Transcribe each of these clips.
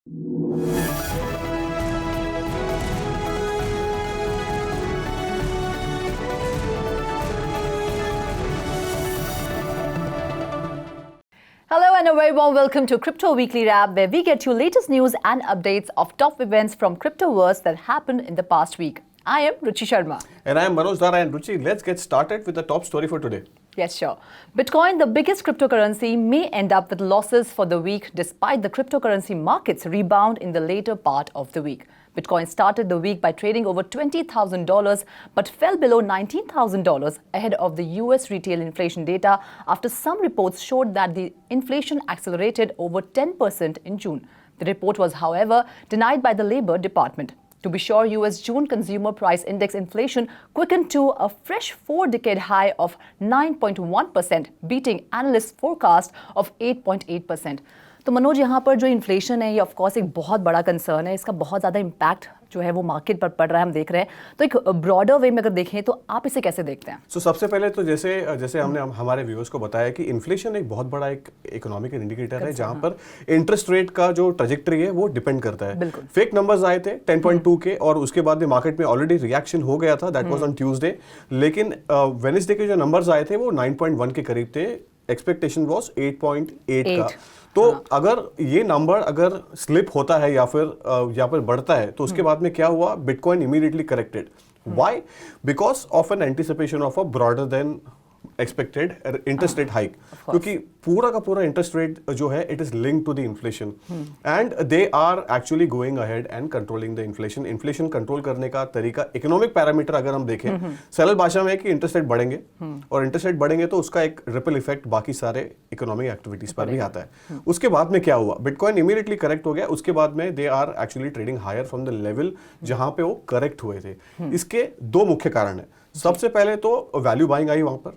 Hello and a very warm welcome to Crypto Weekly Wrap, where we get you latest news and updates of top events from Cryptoverse that happened in the past week. I am Ruchi Sharma. And I am Manoj Dara. And Ruchi, let's get started with the top story for today. Yes, sure. Bitcoin, the biggest cryptocurrency, may end up with losses for the week despite the cryptocurrency markets rebound in the later part of the week. Bitcoin started the week by trading over $20,000 but fell below $19,000 ahead of the US retail inflation data after some reports showed that the inflation accelerated over 10% in June. The report was, however, denied by the Labor Department. To be sure, US June Consumer Price Index inflation quickened to a fresh four-decade high of 9.1%, beating analysts' forecast of 8.8%. तो मनोज, यहाँ पर जो inflation है ये of course एक बहुत बड़ा concern है. इसका बहुत ज़्यादा इम्पैक्ट जो है वो मार्केट पर पड़ रहा है, हम देख रहे हैं. तो एक ब्रॉडर वे में अगर देखें तो आप इसे कैसे देखते हैं? सबसे पहले तो जैसे हमने हमारे व्यूअर्स को बताया कि इन्फ्लेशन एक बहुत बड़ा एक इकोनॉमिक इंडिकेटर है जहां पर इंटरेस्ट रेट का जो ट्रैजेक्टरी है वो डिपेंड करता है. फेक नंबर्स आए थे 10.2 के और उसके बाद में मार्केट में ऑलरेडी रिएक्शन हो गया था. That was on Tuesday. लेकिन वेडनेसडे के जो नंबर्स आए थे वो 9.1 के करीब थे. एक्सपेक्टेशन वाज 8.8 का. तो अगर ये नंबर अगर स्लिप होता है या फिर बढ़ता है तो उसके बाद में क्या हुआ? Bitcoin immediately corrected. Why? Because of an anticipation of a broader than expected interest rate hike. क्योंकि पूरा का पूरा इंटरेस्ट रेट जो है it is linked to the inflation and they are actually going ahead and controlling the inflation. Inflation control करने का तरीका, economic parameter अगर हम देखें सरल भाषा में है कि इंटरेस्ट रेट बढ़ेंगे और इंटरेस्ट रेट बढ़ेंगे तो उसका एक रिपल इफेक्ट बाकी सारे इकोनॉमिक एक्टिविटीज पर भी आता है. उसके बाद में क्या हुआ? बिटकॉइन इमीडिएटली करेक्ट हो गया. उसके बाद में they are actually trading higher from the level जहां पे वो करेक्ट हुए थे. इसके दो मुख्य कारण है. सबसे पहले तो वैल्यू बाइंग आई वहां पर.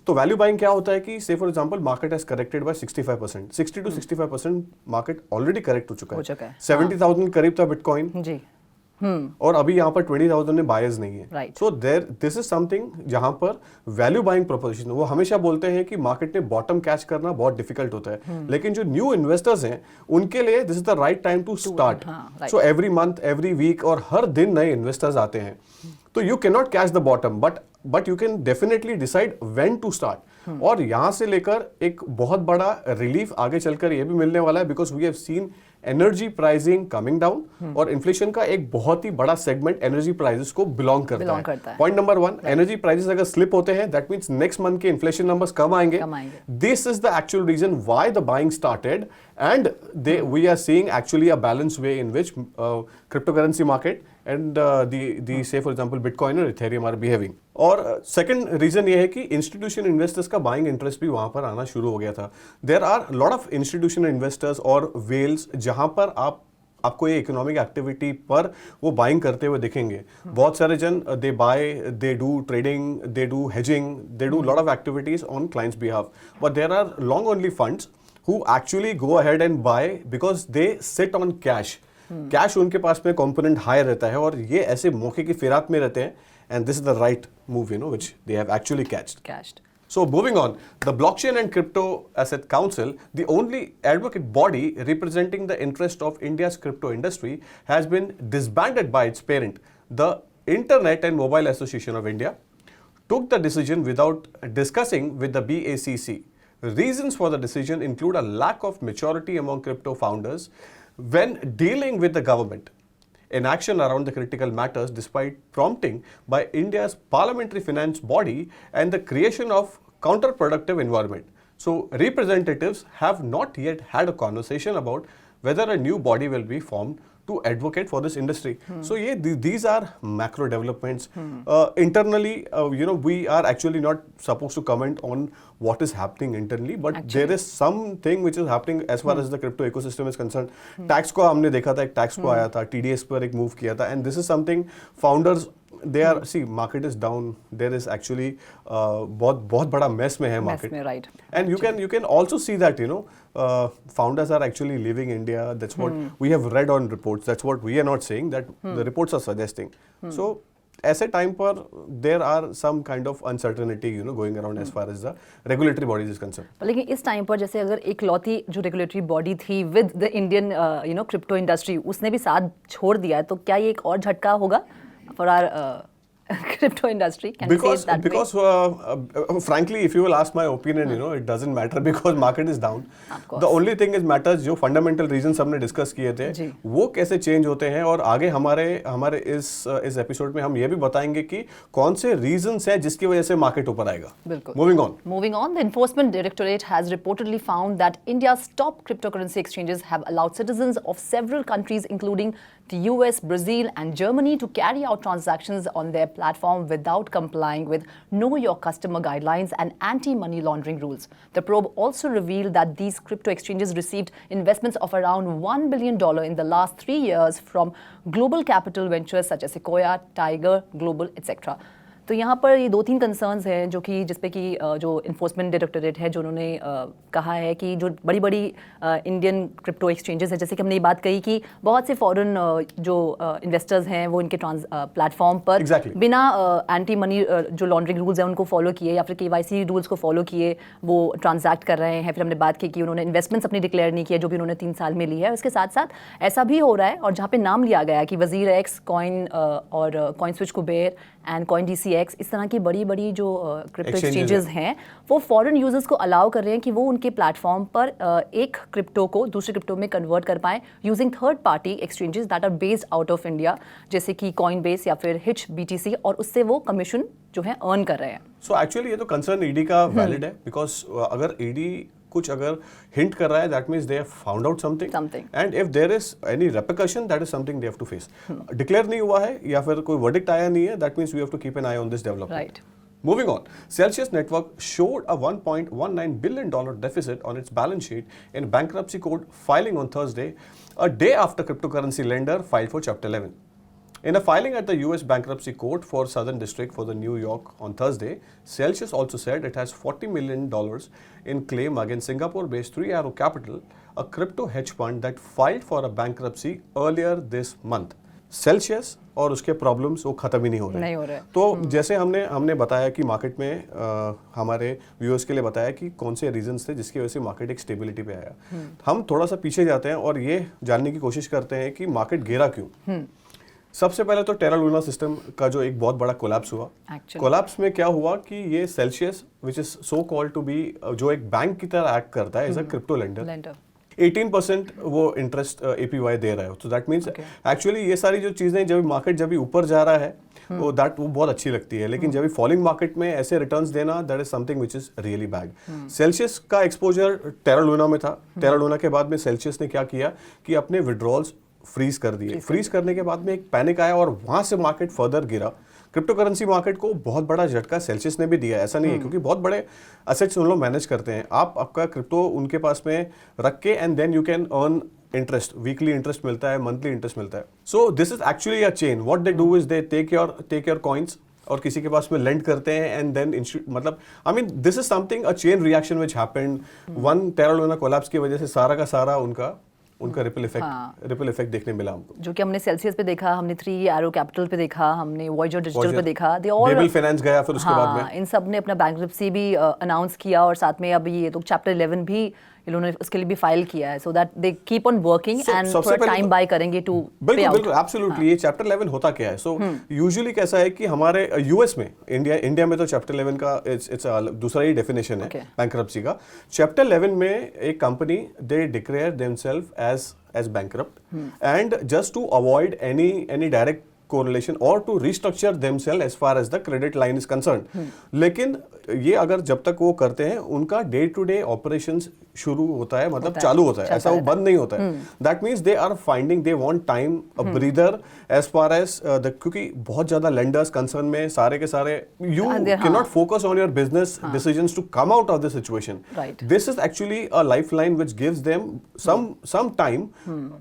तो वैल्यू बाइंग क्या होता है कि से for example market has corrected bye 65%. 60 to 65% market already correct हो चुका है. 70,000 के करीब था बिटकॉइन जी. और अभी यहाँ पर 20,000 में बायर्स नहीं है. सो दिस इज समथिंग जहां पर वैल्यू बाइंग प्रोपोजिशन. वो हमेशा बोलते हैं कि मार्केट में बॉटम कैच करना बहुत डिफिकल्ट होता है. लेकिन जो न्यू इन्वेस्टर्स हैं उनके लिए this is the right time to start. So every month, every week और हर दिन नए इन्वेस्टर्स आते हैं. तो you can not catch the bottom but you can definitely decide when to start. और यहां से लेकर एक बहुत बड़ा रिलीफ आगे चलकर ये भी मिलने वाला है because we have seen energy pricing coming down और इन्फ्लेशन का एक बहुत ही बड़ा सेगमेंट एनर्जी प्राइसेस को बिलोंग करता है. पॉइंट नंबर 1, एनर्जी प्राइसेस अगर स्लिप होते हैं दैट मींस नेक्स्ट मंथ के इन्फ्लेशन नंबर्स कम आएंगे. This is the actual reason why the buying started and we are seeing actually a balanced way in which cryptocurrency market and the say for example Bitcoin और Ethereum are behaving. और second reason ये है कि institutional investors का buying interest भी वहाँ पर आना शुरू हो गया था. There are lot of institutional investors और whales जहाँ पर आपको ये इकोनॉमिक एक्टिविटी पर वो बाइंग करते हुए दिखेंगे. बहुत सारे जन they buy, they do trading, they do hedging, they do lot of activities on clients behalf. But there are long only funds who actually go ahead and buy because they sit on cash. Cash उनके पास में component high रहता है और ये ऐसे मौके की फिरात में रहते हैं. And this is the right move which they have actually catched. So moving on, the Blockchain and Crypto Asset Council, the only advocate body representing the interest of India's crypto industry, has been disbanded by its parent, the Internet and Mobile Association of India, took the decision without discussing with the BACC. Reasons for the decision include a lack of maturity among crypto founders when dealing with the government, inaction around the critical matters despite prompting by India's parliamentary finance body, and the creation of counterproductive environment. So representatives have not yet had a conversation about whether a new body will be formed to advocate for this industry. So these are macro developments. Internally, we are actually not supposed to comment on what is happening internally, but there is something which is happening as far as the crypto ecosystem is concerned. Tax को हमने देखा था, एक tax को आया था, TDS पर एक move किया था, and this is something founders they are, see, market is down, there is actually बहुत बड़ा mess में है market, right. And you can also see that founders are actually leaving India. That's what we have read on reports. That's what we are not saying, that the reports are suggesting. So ऐसे time पर there are some kind of uncertainty going around as far as the regulatory bodies is concern. लेकिन इस time पर जैसे अगर एक लौती जो रेगुलेटरी बॉडी थी with the Indian crypto industry, उसने भी साथ छोड़ दिया है, तो क्या ये एक और झटका होगा for our crypto industry? Can you say it that because frankly, if you will ask my opinion, it doesn't matter because market is down. The only thing is matters जो fundamental reasons हमने discuss किए थे वो कैसे change होते हैं, और आगे हमारे इस एपिसोड में हम ये भी बताएंगे कि कौन से reasons हैं जिसकी वजह से market ऊपर आएगा। बिल्कुल। Moving on, the Enforcement Directorate has reportedly found that India's top cryptocurrency exchanges have allowed citizens of several countries, including the US, Brazil, and Germany, to carry out transactions on their platform without complying with Know Your Customer guidelines and anti-money laundering rules. The probe also revealed that these crypto exchanges received investments of around $1 billion in the last 3 years from global capital ventures such as Sequoia, Tiger Global, etc. तो यहाँ पर ये 2-3 concerns हैं जो कि जिस पे कि जो इन्फोर्समेंट डायरेक्टरेट है जो उन्होंने कहा है कि जो बड़ी बड़ी इंडियन क्रिप्टो एक्सचेंजेस हैं, जैसे कि हमने ये बात कही कि बहुत से फॉरेन जो इन्वेस्टर्स हैं वो इनके प्लेटफॉर्म पर बिना एंटी मनी जो लॉन्ड्रिंग रूल्स हैं उनको फॉलो किए या फिर KYC रूल्स को फॉलो किए वो ट्रांजैक्ट कर रहे हैं। फिर हमने बात की कि उन्होंने इन्वेस्टमेंट्स अपनी डिक्लेयर नहीं किया जो भी उन्होंने 3 साल में ली है। उसके साथ साथ ऐसा भी हो रहा है, और जहाँ पे नाम लिया गया कि वजीर एक्स, कॉइन और coin switch Kuber and coin DCX, इस तरह की बड़ी बड़ी जो क्रिप्टो एक्सचेंजेस हैं वो फॉरेन यूजर्स को अलाउ कर रहे हैं कि वो उनके प्लेटफॉर्म पर एक क्रिप्टो को दूसरे क्रिप्टो में कन्वर्ट कर पाएं using third party exchanges that are based out of India, जैसे कि कॉइनबेस या फिर हिच BTC, और उससे वो कमीशन जो है अर्न कर रहे हैं। सो एक्चुअली ये तो कंसर्न ईडी का वैलिड है, बिकॉज अगर ईडी कुछ अगर हिंट कर रहा है that means they have found out something, and if there is any repercussion that is something they have to face. Declare नहीं हुआ है या फिर कोई वर्डिक्ट आया नहीं है, that means we have to keep an eye on this development. Moving on, Celsius Network showed a $1.19 billion deficit on its balance sheet in bankruptcy court filing on Thursday, a day after cryptocurrency lender filed for Chapter 11. In a filing at the US Bankruptcy Court for Southern District for the New York on Thursday, Celsius also said it has $40 million in claim against Singapore-based Three Arrow Capital, a crypto hedge fund that filed for a bankruptcy earlier this month. Celsius और उसके problems वो खत्म ही नहीं हो रहे। तो जैसे हमने बताया कि मार्केट में हमारे व्यूअर्स के लिए बताया कि कौन से रीजंस थे जिसकी वजह से मार्केट एक स्टेबिलिटी पे आया। हम थोड़ा सा पीछे जाते हैं और ये जानने की कोशिश करते हैं कि मार्केट गिरा क्यों। सबसे पहले तो टेरा लूना सिस्टम का जो एक बहुत बड़ा कोलैप्स हुआ। कोलैप्स में क्या हुआ कि ये Celsius which is so called to be, जो एक बैंक की तरह एक्ट करता है एज अ क्रिप्टो लेंडर, 18% वो इंटरेस्ट APY दे रहा है। तो दैट मीन्स एक्चुअली ये सारी जो चीज़ें जब मार्केट जब भी ऊपर जा रहा है वो बहुत अच्छी लगती है, लेकिन जब भी फॉलिंग मार्केट में ऐसे रिटर्न्स देना that is something which is really bad. Celsius का एक्सपोजर टेरा लूना में था। टेरा लूना के बाद में सेल्सियस ने क्या किया कि अपने विड्रॉल्स फ्रीज कर दिए। फ्रीज करने के बाद में एक पैनिक आया और वहां से मार्केट फर्दर गिरा। क्रिप्टो करेंसी मार्केट को बहुत बड़ा झटका सेल्सियस ने भी दिया, ऐसा नहीं है, क्योंकि बहुत बड़े असेट्स उन लोग मैनेज करते हैं। आप आपका क्रिप्टो उनके पास में रख के and then you can earn interest, weekly interest मिलता है, मंथली इंटरेस्ट मिलता है। So this is actually a chain. What they do is they take your coins और किसी के पास में लेंड करते हैं एंड देन मतलब I mean this is something a chain reaction which happened. One Terra Luna collapse की वजह से सारा का सारा उनका रिपल इफेक्ट देखने मिला हमको, जो कि हमने सेल्सियस पे देखा, हमने थ्री एरो कैपिटल पे देखा, हमने वॉयजर डिजिटल पे देखा, बेबल फाइनेंस गया फिर उसके बाद में इन सब ने अपना बैंक्रप्सी भी अनाउंस किया, और साथ में अब ये तो चैप्टर 11 भी इन्होंने उसके लिए भी फाइल किया है, सो that they keep on working and थोड़ा टाइम बाय करेंगे टू पे आउट। बिल्कुल एब्सोल्युटली। ये चैप्टर 11 होता क्या है? सो यूजुअली कैसा है कि हमारे यूएस में, इंडिया में तो चैप्टर 11 का इट्स दूसरा ही डेफिनेशन है बैंक्रप्सी का। चैप्टर 11 में एक company they declare themselves as bankrupt and just to avoid any direct correlation or to restructure themselves as far as the credit line is concerned। लेकिन ये अगर जब तक वो करते हैं उनका डे टू डे ऑपरेशंस शुरू होता है, मतलब चालू होता है, ऐसा वो बंद नहीं होता है। That means they are finding they want time a breather as far as क्योंकि बहुत ज्यादा लेंडर्स कंसर्न में सारे के सारे you can not focus on your business decisions to come out of this situation. This is actually a lifeline which gives them some time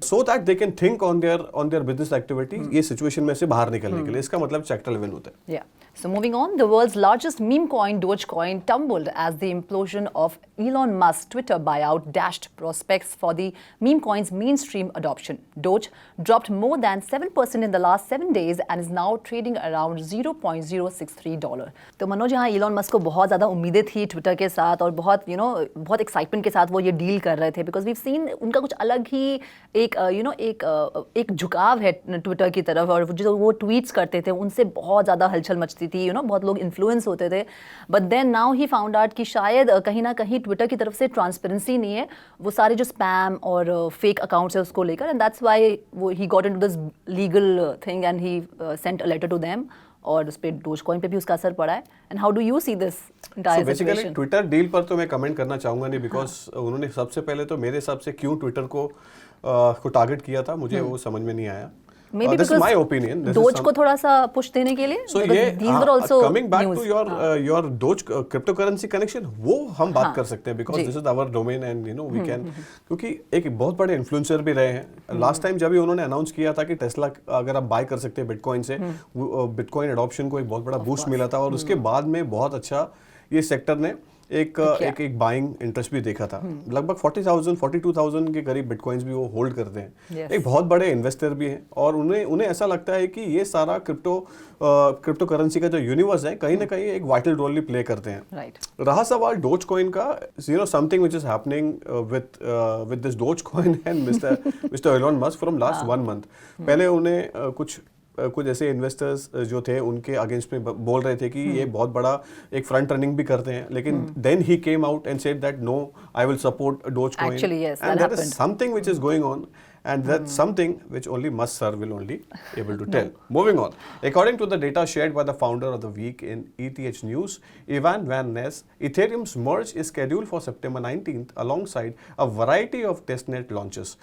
so that they can think on their business activity, ये situation में से बाहर निकलने के लिए। इसका मतलब chapter 11 होता है। So moving on, the world's largest meme coin, Dogecoin, tumbled as the implosion of Elon Musk's Twitter buyout dashed prospects for the meme coin's mainstream adoption. Doge dropped more than 7% in the last 7 days and is now trading around $0.063. तो मनोज, यहाँ Elon Musk को बहुत ज़्यादा उम्मीदें थी Twitter के साथ और बहुत बहुत एक्साइटमेंट के साथ वो ये डील कर रहे थे, बिकॉज वीव सीन उनका कुछ अलग ही एक झुकाव है ट्विटर की तरफ, और जो वो ट्वीट्स करते थे उनसे बहुत ज़्यादा हलचल मचती थी, बहुत लोग इन्फ्लुएंस होते थे. But then now he found out कि शायद कहीं ना कहीं ट्विटर की तरफ से ट्रांसपेरेंसी नहीं है, वो सारे जो स्पैम और फेक अकाउंट्स है उसको लेकर, एंड दैट्स व्हाई वो he got into this legal thing and he sent a letter to them, और उस पे डोजकॉइन पे भी उसका असर पड़ा है. And how do you see this entire situation? Twitter deal पर तो मैं कमेंट करना चाहूंगा नहीं, बिकॉज उन्होंने सबसे पहले तो मेरे हिसाब से क्यों ट्विटर को टारगेट किया था मुझे वो समझ में नहीं आया. Maybe this is my opinion. Doge को थोड़ा सा पुश देने के लिए. So coming back to your Doge cryptocurrency connection, वो हम बात कर सकते हैं, because this is our domain and we can, क्योंकि एक बहुत बड़े इन्फ्लुएंसर भी रहे हैं. लास्ट टाइम जब भी उन्होंने अनाउंस किया था कि टेस्ला अगर आप बाय कर सकते हैं बिटकॉइन से, बिटकॉइन एडॉप्शन को एक बहुत बड़ा बूस्ट मिला था, और उसके बाद में बहुत अच्छा ये सेक्टर ने एक बाइंग इंटरेस्ट भी देखा था. लगभग 42,000 के करीब बिटकॉइंस भी वो होल्ड करते हैं. एक बहुत बड़े इन्वेस्टर भी हैं, और उन्हें ऐसा लगता है कि ये सारा क्रिप्टो करेंसी का जो यूनिवर्स है कहीं ना कहीं एक वाइटल रोल भी प्ले करते हैं. रहा सवाल डोज कॉइन का, something which is happening with this Doge coin and Mister Elon Musk from last 1 month. पहले उन्हें कुछ ऐसे इन्वेस्टर्स जो थे उनके अगेंस्ट में बोल रहे थे कि ये बहुत बड़ा एक फ्रंट रनिंग भी करते हैं, लेकिन then he came out and said that no, I will support Dogecoin, and that is something which is going on, and that's something which only Musk sir will only able to tell. Moving on, according to the data shared by the founder of the week in ETH News, Ivan Van Ness, Ethereum's merge is scheduled for September 19th alongside a variety of testnet launches.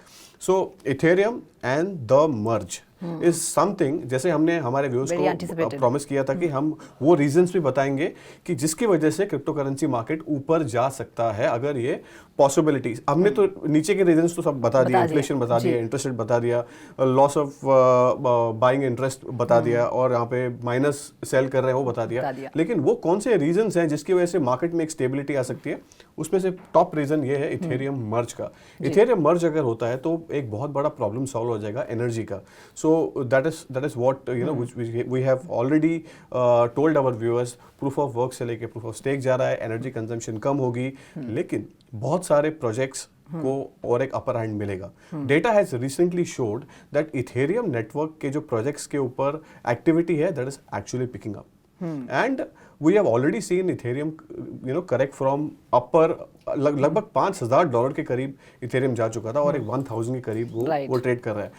So Ethereum and the merge is something, जैसे हमने हमारे viewers को promise किया था कि हम वो reasons भी बताएंगे कि जिसकी वजह से क्रिप्टो करेंसी मार्केट ऊपर जा सकता है अगर ये पॉसिबिलिटीज. हमने तो नीचे के रीजंस तो सब बता दिया, इन्फ्लेशन बता दिया, इंटरेस्ट रेट बता दिया, लॉस ऑफ बाइंग इंटरेस्ट बता दिया, और यहाँ पे माइनस सेल कर रहे हैं वो बता दिया. लेकिन वो कौन से रीजंस हैं जिसकी वजह से मार्केट में एक स्टेबिलिटी आ सकती है, उसमें से टॉप रीजन ये है इथेरियम मर्ज का. इथेरियम मर्ज अगर होता है तो एक बहुत बड़ा प्रॉब्लम सॉल्व हो जाएगा एनर्जी का. सो that is what which we have already told our viewers. Proof of work से लेके प्रूफ ऑफ स्टेक जा रहा है, एनर्जी कंजम्पशन कम होगी, लेकिन बहुत सारे प्रोजेक्ट्स को और एक अपर हैंड मिलेगा. Data has recently showed that Ethereum network के जो प्रोजेक्ट्स के ऊपर एक्टिविटी है that is actually picking up, and we have already seen Ethereum correct from upper लगभग $5,000 के करीब इथेरियम जा चुका था, और एक 1,000 के करीब वो ट्रेड कर रहा है.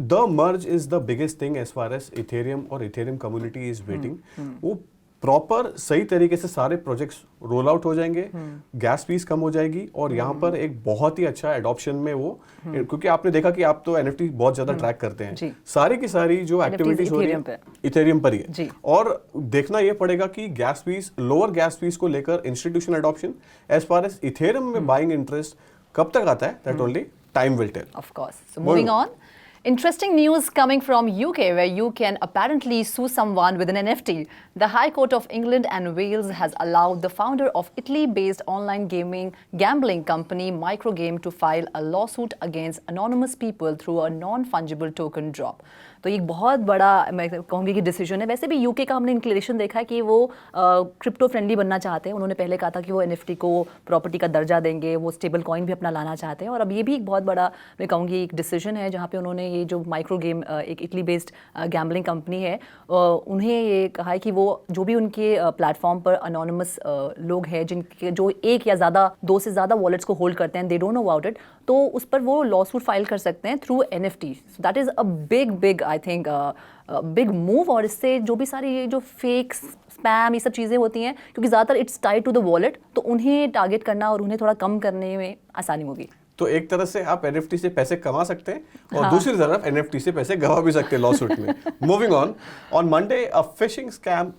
The merge is the biggest thing as far as Ethereum और इथेरियम कम्युनिटी इज वेटिंग. वो प्रॉपर सही तरीके से सारे प्रोजेक्ट्स रोल आउट हो जाएंगे, गैस फीस कम हो जाएगी, और यहाँ पर एक बहुत ही अच्छा एडॉप्शन में वो, क्योंकि आपने देखा कि आप तो एनएफटी बहुत ज्यादा ट्रैक करते हैं, सारी की सारी जो एक्टिविटीज हो रही है इथेरियम पर ही है. और देखना ये पड़ेगा कि gas fees, lower gas fees को लेकर institutional adoption as far as Ethereum में बाइंग इंटरेस्ट कब तक आता है, that only time will tell. Of course. So moving on, interesting news coming from UK, where you can apparently sue someone with an NFT. The High Court of England and Wales has allowed the founder of Italy-based online gambling company Microgame to file a lawsuit against anonymous people through a non-fungible token drop. तो एक बहुत बड़ा, मैं कहूँगी कि decision है. वैसे भी यूके का हमने इंक्लिनेशन देखा है कि वो क्रिप्टो फ्रेंडली बनना चाहते हैं. उन्होंने पहले कहा था कि वो एनएफटी को प्रॉपर्टी का दर्जा देंगे, वो स्टेबल कॉइन भी अपना लाना चाहते हैं, और अब ये भी एक बहुत बड़ा, मैं कहूँगी, एक डिसीजन है जहाँ पे उन्होंने ये जो माइक्रो गेम, एक इटली बेस्ड गैम्बलिंग कंपनी है, उन्हें ये कहा है कि वो जो भी उनके प्लेटफॉर्म पर अनोनिमस लोग हैं जिनके जो एक या ज़्यादा, 2 से ज़्यादा वॉलेट्स को होल्ड करते हैं, they don't know about it, तो उस पर वो लॉसूट फाइल कर सकते हैं through NFT. That is a big I think big move. और इससे जो भी सारी ये जो फेक स्पैम ये सब चीज़ें होती हैं, क्योंकि ज़्यादातर it's tied to the wallet, तो उन्हें टारगेट करना और उन्हें थोड़ा कम करने में आसानी होगी. तो एक तरह से आप एनएफटी से पैसे कमा सकते हैं, और दूसरी तरफ एनएफटी से पैसे गवा भी सकते हैं लॉसूट में. Moving on Monday a fishing scam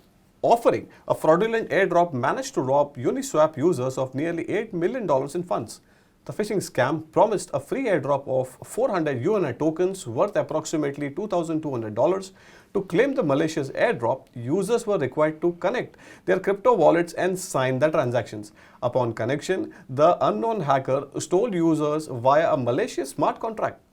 offering a fraudulent airdrop managed to rob Uniswap users of nearly $8 million in funds. The phishing scam promised a free airdrop of 400 UNI tokens worth approximately $2,200 To claim the malicious airdrop, users were required to connect their crypto wallets and sign the transactions. Upon connection, the unknown hacker stole users via a malicious smart contract.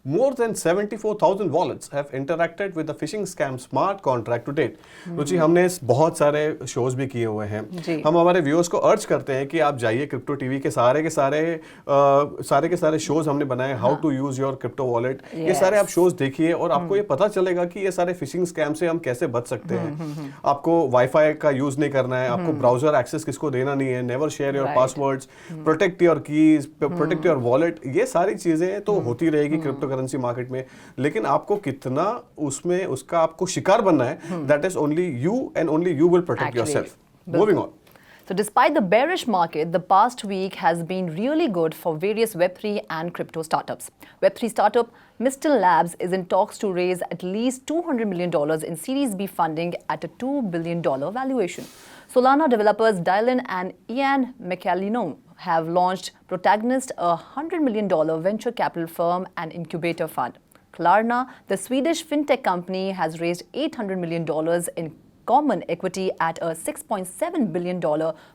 More than 74,000 wallets have interacted with the phishing scam smart contract to date. रुचि हमने बहुत सारे shows भी किए हुए हैं. हम हमारे viewers को अर्ज करते हैं कि आप जाइए क्रिप्टो टीवी के सारे शोज हमने बनाए. How to use your crypto wallet, ये सारे आप शोज देखिए और आपको ये पता चलेगा कि ये सारे फिशिंग स्कैम से हम कैसे बच सकते हैं. आपको वाईफाई का यूज नहीं करना है, आपको ब्राउजर एक्सेस किसको देना नहीं है, never share your passwords, protect your keys, protect your wallet. ये सारी चीजें तो होती रहेगी क्रिप्टो करेंसी मार्केट में, लेकिन आपको कितना उसमें उसका आपको शिकार बनना है, that is only you and only you will protect yourself. Moving on. So despite the bearish market, the past week has been really good for various Web3 and crypto startups. Web3 startup Mistel Labs is in talks to raise at least $200 million in Series B funding at a $2 billion valuation. Solana developers Dylan and Ian McAlino have launched Protagonist, a $100 million venture capital firm and incubator fund. Klarna, the Swedish fintech company, has raised $800 million in common equity at a $6.7 billion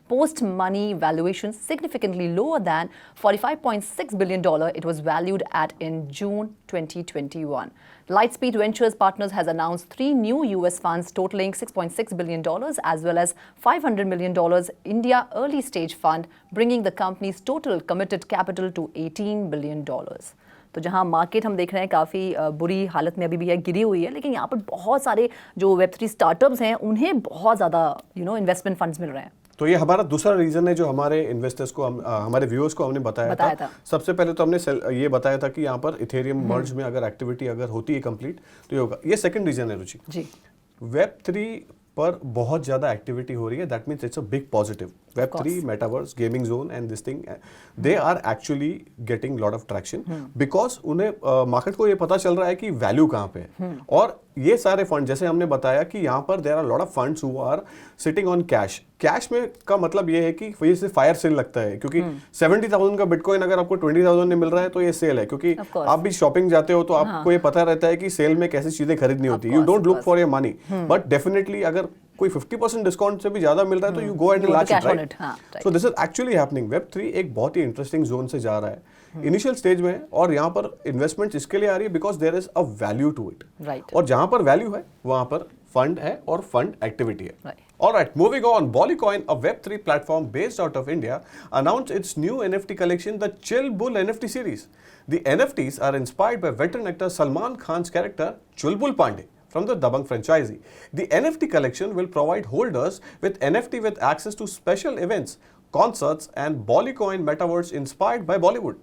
post-money valuation, significantly lower than $45.6 billion it was valued at in June 2021. Lightspeed Ventures Partners has announced 3 new US funds totaling $6.6 billion as well as $500 million India Early Stage Fund, bringing the company's total committed capital to $18 billion. तो जहां market हम देख रहे हैं काफ़ी बुरी हालत में अभी भी है, गिरी हुई है, लेकिन यहाँ पर बहुत सारे जो Web3 स्टार्टअप्स हैं उन्हें बहुत ज़्यादा इन्वेस्टमेंट फंड्स मिल रहे हैं. तो ये हमारा दूसरा रीजन है जो हमारे इन्वेस्टर्स को हमारे व्यूअर्स को हमने बताया था. सबसे पहले तो हमने ये बताया था कि यहाँ पर इथेरियम मर्ज में अगर एक्टिविटी अगर होती है कंप्लीट तो ये होगा. ये सेकंड रीजन है रुचि जी. Web3 पर बहुत ज्यादा एक्टिविटी हो रही है, that means it's a big positive. Web3, metaverse, gaming zone and this thing, they are actually getting lot of traction because उन्हें मार्केट को ये पता चल रहा है कि वैल्यू कहाँ पे है. और ये सारे फंड जैसे हमने बताया कि यहाँ पर there are lot of funds who are sitting on cash. Cash में का मतलब ये है कि वजह से फायर सेल लगता है, क्योंकि 70,000 का बिटकॉइन अगर आपको 20,000 में मिल रहा है तो ये सेल है, क्योंकि आप भी शॉपिंग जाते हो तो आपको ये पता रहता है कि सेल में कैसी चीजें खरीदनी होती है. You don't look for your money, but definitely अगर कोई 50% डिस्काउंट से भी ज्यादा मिल रहा है तो you go and latch it, right. So this is actually happening. Web3 एक बहुत ही इंटरेस्टिंग जोन से जा रहा है, इनिशियल स्टेज में है, और यहाँ पर इन्वेस्टमेंट इसके लिए आ रही है because there is a value to it, right. और जहां पर वैल्यू है वहां पर फंड है और फंड एक्टिविटी है. Alright, moving on, Bollycoin, a Web3 platform based out of India, announced its new NFT collection, the Chill Bull NFT series. The NFTs are inspired by veteran actor Salman Khan's character Chulbul Pandey from the Dabangg franchisee. The NFT collection will provide holders with NFT with access to special events, concerts, and Bollycoin metaverse inspired by Bollywood.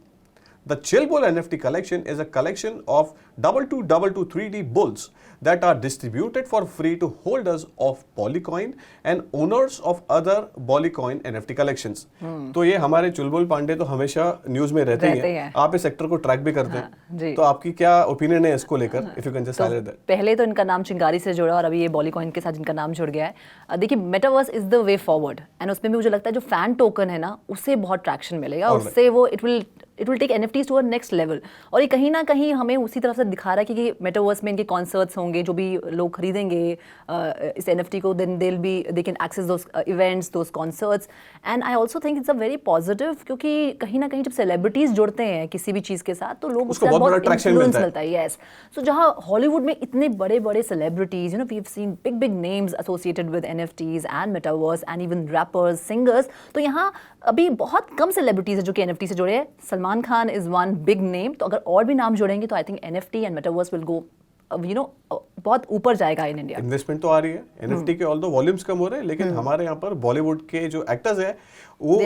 The Chill Bull NFT collection is a collection of 2222 3D bulls that are distributed for free to holders of Bollycoin and owners of other Bollycoin NFT collections. तो ये हमारे चुलबुल पांडे तो हमेशा news में रहते हैं. आप इस सेक्टर को ट्रैक भी करते हैं, तो आपकी क्या ओपिनियन है इसको लेकर, if you can just highlight that. पहले तो इनका नाम चिंगारी से जुड़ा और अभी ये Bollycoin के साथ इनका नाम जुड़ गया है. देखिए, metaverse is the way forward, and उसमें भी मुझे लगता है जो फैन टोकन है ना, उससे बहुत ट्रैक्शन मिलेगा, उससे वो it will take NFTs to a next level. और ये कहीं ना कहीं हमें उसी तरफ से दिखा रहा है कि मेटावर्स में इनके कॉन्सर्ट्स होंगे, जो भी लोग खरीदेंगे इस NFT को, then they can access those events, those concerts. And I also think it's a very positive, क्योंकि कहीं ना कहीं जब सेलिब्रिटीज जुड़ते हैं किसी भी चीज़ के साथ तो लोग उसका बहुत इन्फ्लुएंस मिलता है. यस. सो जहाँ हॉलीवुड में इतने बड़े बड़े celebrities, we have seen big names associated with NFTs and metaverse and even rappers, singers, तो यहाँ अभी बहुत कम सेलिब्रिटीज है जो कि NFT से जुड़े हैं. Salman Khan is one big name, तो अगर और भी नाम जुड़ेंगे तो I think NFT and metaverse will go बहुत ऊपर जाएगा इन इंडिया. इन्वेस्टमेंट तो आ रही है NFT के, ऑल्दो वॉल्यूम्स कम हो रहे हैं, लेकिन हमारे यहाँ पर बॉलीवुड के जो एक्टर्स हैं वो दे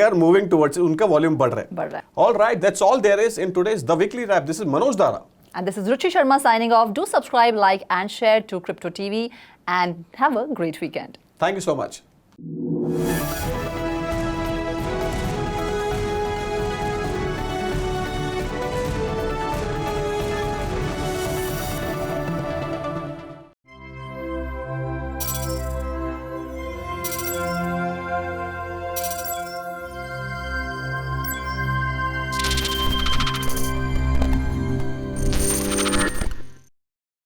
आर मूविंग टुवर्ड्स, उनका वॉल्यूम बढ़ रहा है. Alright, that's all there is in today's the weekly wrap. This is Manoj Dara and this is Ruchi Sharma signing off. Do subscribe, like and share to Crypto TV and have a great weekend. Thank you so much.